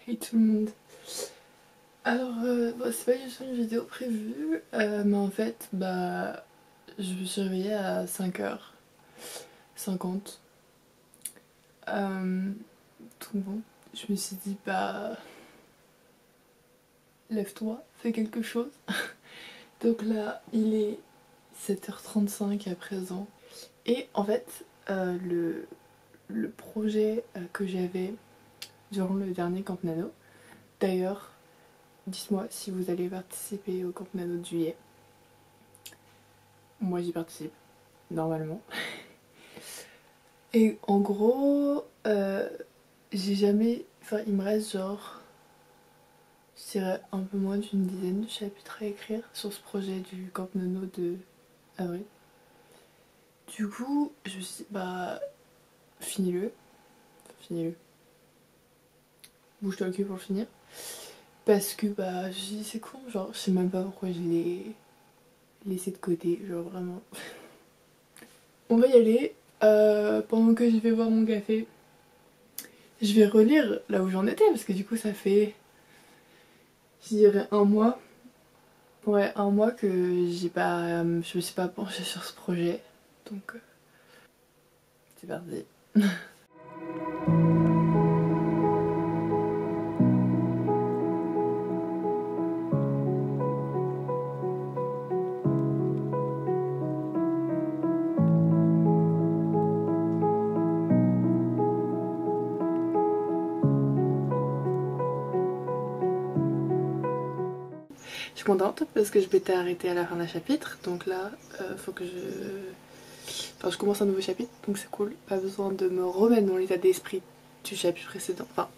Hey tout le monde. Alors, c'est pas du tout une vidéo prévue, mais en fait, je me suis réveillée à 5h50. Donc bon, je me suis dit, lève-toi, fais quelque chose. Donc là, il est 7h35 à présent. Et en fait, le projet que j'avais durant le dernier Camp Nano, d'ailleurs, dites-moi si vous allez participer au Camp Nano de juillet. Moi j'y participe, normalement. Et en gros, j'ai jamais... Enfin, il me reste genre, je dirais un peu moins d'une dizaine de chapitres à écrire sur ce projet du Camp Nano de avril. Du coup, je me suis dit, finis-le. Finis-le. Bouge-toi le cul pour le finir. Parce que, je me suis dit, c'est con, genre, je sais même pas pourquoi je l'ai laissé de côté, genre vraiment. On va y aller. Pendant que je vais boire mon café, je vais relire là où j'en étais, parce que du coup, ça fait, je dirais, un mois. Ouais, un mois que je me suis pas penchée sur ce projet. Donc, c'est parti. Je suis contente parce que je m'étais arrêtée à la fin d'un chapitre. Donc là, faut que je commence un nouveau chapitre. Donc c'est cool. Pas besoin de me remettre dans l'état d'esprit du chapitre précédent. Enfin,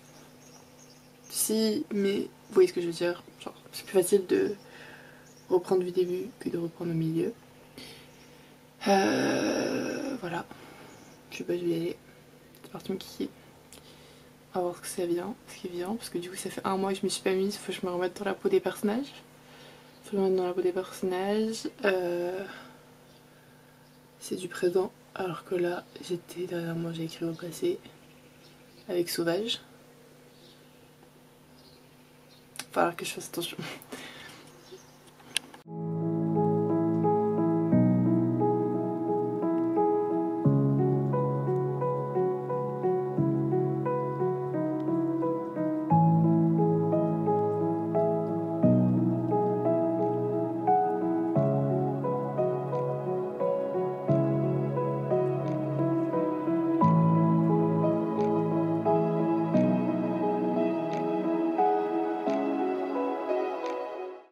si, mais vous voyez ce que je veux dire. Genre, c'est plus facile de reprendre du début que de reprendre au milieu. Voilà. Je sais pas, je vais y aller. C'est parti me kiki. On va voir ce que ça vient, ce qui vient. Parce que du coup, ça fait un mois que je me suis pas mise. Faut que je me remette dans la peau des personnages. Dans la peau des personnages. C'est du présent, alors que là, dernièrement, j'ai écrit au passé avec Sauvage. Il va falloir que je fasse attention.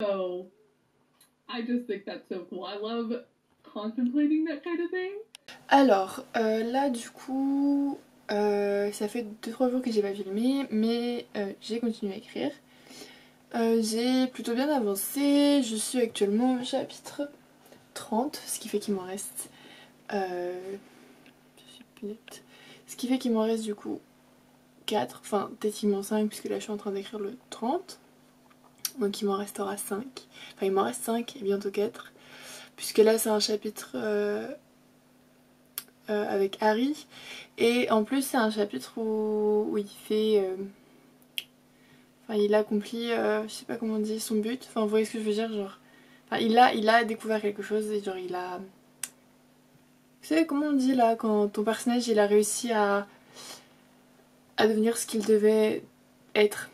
So, I just think that's so cool. I love contemplating that kind of thing. Alors, là, du coup, ça fait 2-3 jours que j'ai pas filmé, mais j'ai continué à écrire. J'ai plutôt bien avancé. Je suis actuellement au chapitre 30, ce qui fait qu'il m'en reste... je suis punette. Ce qui fait qu'il m'en reste du coup 4, enfin techniquement 5 puisque là je suis en train d'écrire le 30. Donc il m'en restera 5. Enfin il m'en reste 5 et bientôt 4. Puisque là c'est un chapitre avec Harry. Et en plus c'est un chapitre où il fait... Enfin il accomplit, je sais pas comment on dit, son but. Enfin vous voyez ce que je veux dire, genre... Enfin il a découvert quelque chose et genre il a... Vous savez comment on dit là quand ton personnage il a réussi à devenir ce qu'il devait être,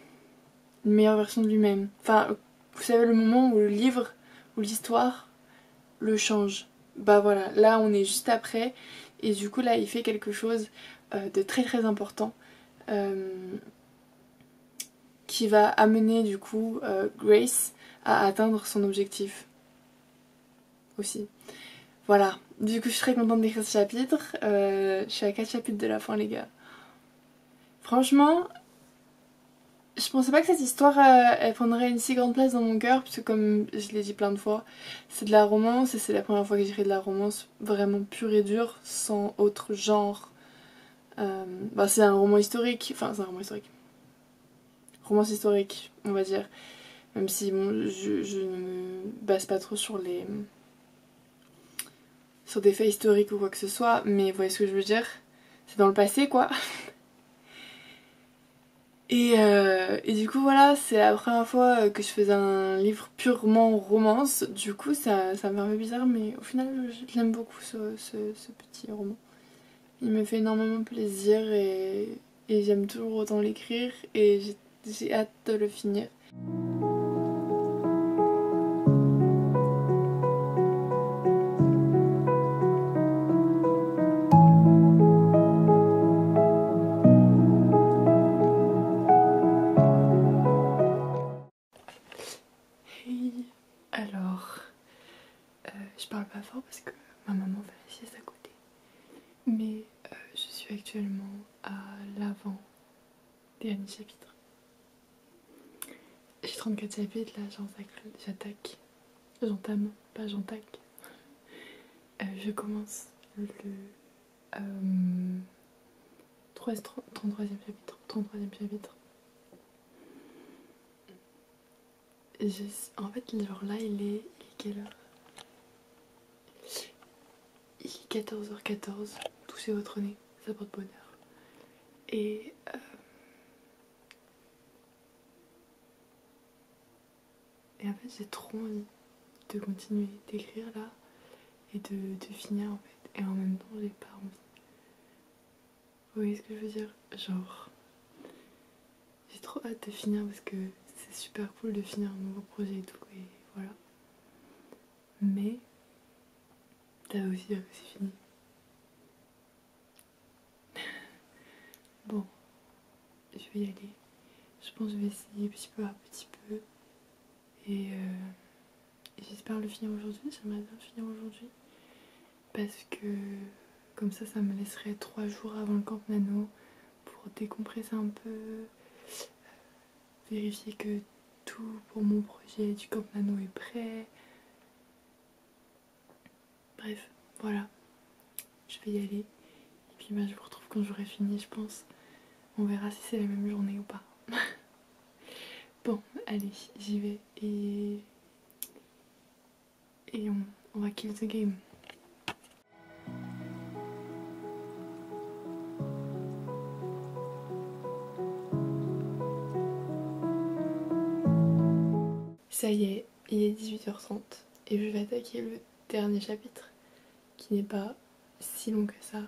une meilleure version de lui-même. Enfin, vous savez le moment où le livre, où l'histoire le change. Bah voilà, là on est juste après et du coup là il fait quelque chose de très très important qui va amener du coup Grace à atteindre son objectif aussi. Voilà, du coup je suis très contente d'écrire ce chapitre. Je suis à 4 chapitres de la fin les gars. Franchement, je pensais pas que cette histoire elle prendrait une si grande place dans mon cœur, parce que comme je l'ai dit plein de fois, c'est de la romance et c'est la première fois que j'écris de la romance vraiment pure et dure, sans autre genre. C'est un roman historique, enfin c'est un roman historique. Romance historique, on va dire. Même si bon, je ne me base pas trop sur des faits historiques ou quoi que ce soit, mais vous voyez ce que je veux dire. C'est dans le passé quoi. Et du coup voilà, c'est la première fois que je faisais un livre purement romance. Du coup ça me fait un peu bizarre, mais au final j'aime beaucoup ce petit roman. Il me fait énormément plaisir et j'aime toujours autant l'écrire et j'ai hâte de le finir. Hey, alors, je parle pas fort parce que ma maman fait la sieste à côté. Mais je suis actuellement à l'avant dernier chapitre. J'ai 34 chapitres là, j'entame, pas j'entaque. Je commence le 33e chapitre. 33e chapitre. En fait, genre là, il est quelle heure? Il est 14h14. Touchez votre nez, ça porte bonheur. Et en fait, j'ai trop envie de continuer d'écrire là et de finir en fait. Et en même temps, j'ai pas envie. Vous voyez ce que je veux dire? Genre, j'ai trop hâte de finir parce que c'est super cool de finir un nouveau projet et tout. Et voilà. Mais ça veut aussi dire que c'est fini. Bon, je vais y aller. Je pense que je vais essayer petit peu à petit peu. Et j'espère le finir aujourd'hui. J'aimerais bien le finir aujourd'hui. Parce que comme ça me laisserait 3 jours avant le Camp Nano pour décompresser un peu. Vérifier que tout pour mon projet du Camp Nano est prêt. Bref, voilà. Je vais y aller. Et puis je vous retrouve quand j'aurai fini, je pense. On verra si c'est la même journée ou pas. Bon, allez, j'y vais et on va kill the game. Ça y est, il est 18h30 et je vais attaquer le dernier chapitre qui n'est pas si long que ça.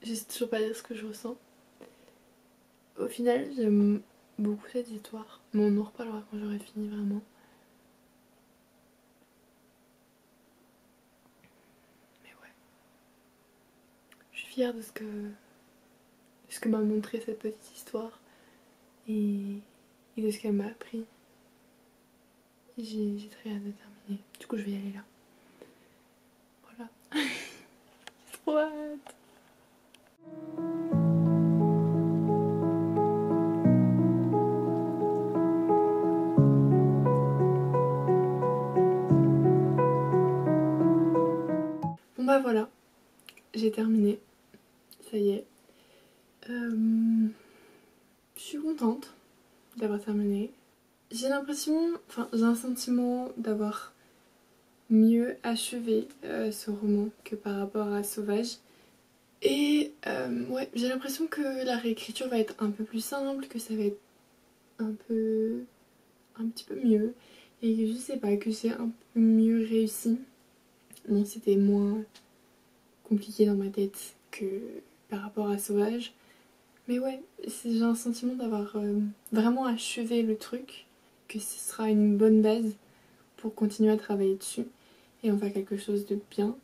Je sais toujours pas dire ce que je ressens. Au final, j'aime beaucoup cette histoire, mais on en reparlera quand j'aurai fini vraiment. Mais ouais, je suis fière de ce que m'a montré cette petite histoire et de ce qu'elle m'a appris. J'ai très hâte de terminer. Du coup, je vais y aller là. Voilà. J'ai trop hâte. Bon bah voilà, j'ai terminé. Ça y est. Je suis contente d'avoir terminé. J'ai l'impression, enfin j'ai un sentiment d'avoir mieux achevé ce roman que par rapport à Sauvage. Et ouais, j'ai l'impression que la réécriture va être un peu plus simple, que ça va être un petit peu mieux. Et que je sais pas, que c'est un peu mieux réussi. Bon, c'était moins compliqué dans ma tête que par rapport à Sauvage. Mais ouais, j'ai un sentiment d'avoir vraiment achevé le truc, que ce sera une bonne base pour continuer à travailler dessus et en faire quelque chose de bien.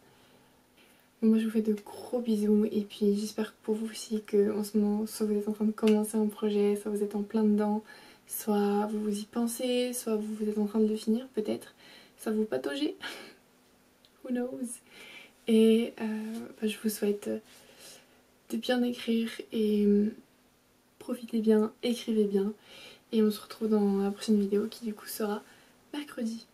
Bon, moi je vous fais de gros bisous et puis j'espère pour vous aussi que en ce moment soit vous êtes en train de commencer un projet, soit vous êtes en plein dedans, soit vous y pensez, soit vous êtes en train de le finir peut-être, soit vous pataugez, who knows. Et je vous souhaite de bien écrire et profitez bien, écrivez bien et on se retrouve dans la prochaine vidéo qui du coup sera mercredi.